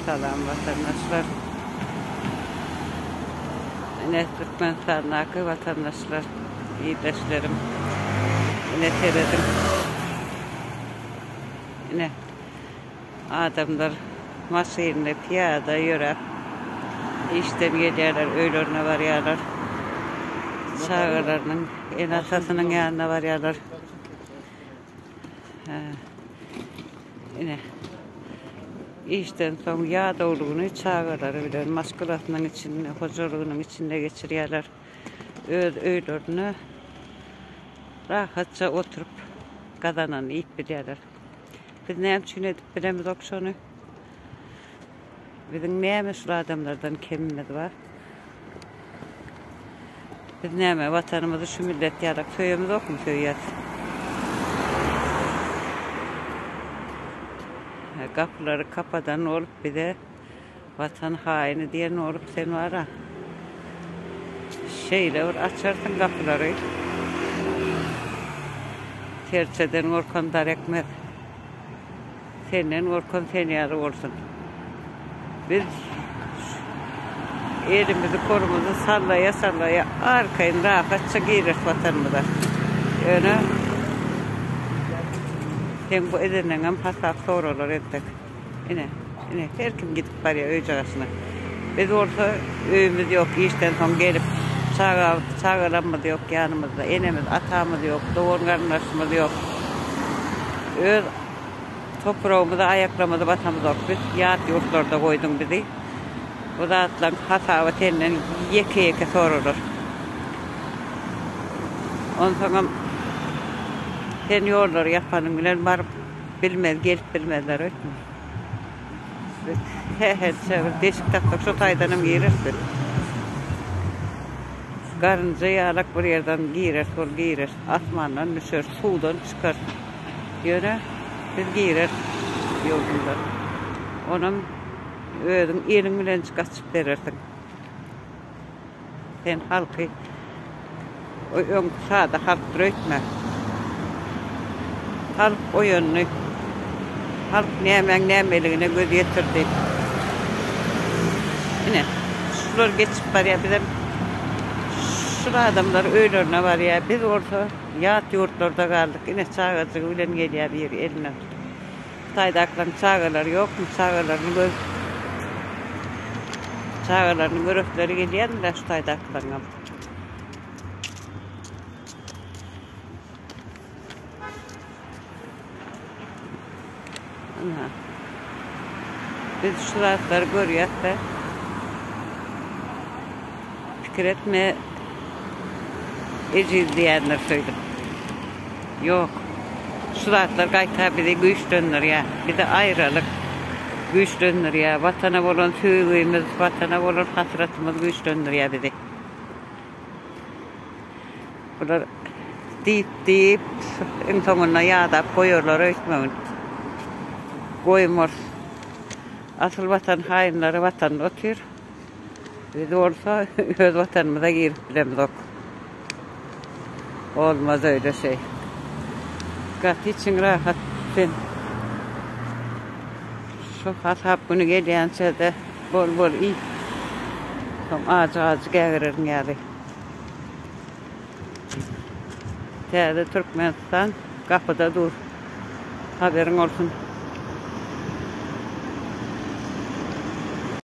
salam vatandaşlar. Yine Türkmenistan'daki vatandaşlar, iyileşlerim. Yine teledim. Yine adamlar maşinle piyada yürür. İşten geliyorlar, öğlerine varıyorlar. Çağalarının en atasının yanına varıyorlar. Yine işten son yağ doğduğunu çağaları bilen maskılatının içinde, hocalığının içinde geçiriyorlar. Öğlerine rahatça oturup kazananı ip biliyorlar. Biz neyim için edip bilemiz okşonu. Bizim neyim şu adamlardan kemimiz var. Biz neyim vatanımızı şu millet yarak köyümüz ok mu köyüyat? Kapıları kapadan olup bir de vatan haini diyen olup sen var ha. Şeyle açarsın kapıları. Terçeden orkan dar ekmek. Senden orkan sen yarı olsun. Biz elimizi kolumuzu sallaya sallaya arkayın rahatça girer vatanımıza. Öyle. Sen bu edinen pasap sorular ettik. Yine her kim gidip var ya öğücağısına. Biz orta öğümüz yok, işten son gelip çağıramız yok yanımızda, enemiz, atamız yok, doğum kardeşimiz yok. Öz toprağımızda, ayaklarımızda batamız yok. Biz yat yurtlarda koydun bizi. O da atlan hasabı tenden yeke sorulur. Ondan sonra sen yolları yapanın bilen var bilmez, gelip bilmezler öyle mi? He değişik taktık şu taydanım giyirirsin. Karınca yağlak bir yerden giyirir, sol giyirir. Asmandan düşer, sudan çıkar. Yöne biz giyirir yolunda. Onun ödün elin bilen çıkaçıp verirsin. Sen halkı o ön sağda halk bırakma. Halk o yönünü, halk nemeliğine göz getirdi. Yine şuralar geçip var ya bizim, şurada adamlar öğlerine var ya, biz orada yat yurtlarda kaldık. Yine çağırcı bilen geliyor bir eline. Taydaklan çağırlar yok mu? Çağırların görüntüleri geliyor da şu taydaklarına. Biz şuraları görüyoruz da fikir etme eciz diyenler söyledim. Yok. Şuralar gayet bir de güç dönür ya. Bir de ayrılık güç dönür ya. Vatana olan tüyümüz, vatana olan hasretimiz güç dönür ya bir de. Bunlar deyip en sonuna yağda koyuyorlar öğretmeyin. Koymur. Asıl vatan hainleri vatanda oturuyor. Biz olsa öz vatanımıza girip bilemiz. Olmaz öyle şey. Kat için rahat sen. Şu hasap günü geliyense de bol iyi. Son ağacı gelirin yani. Türkmenistan kapıda dur. Haberin olsun.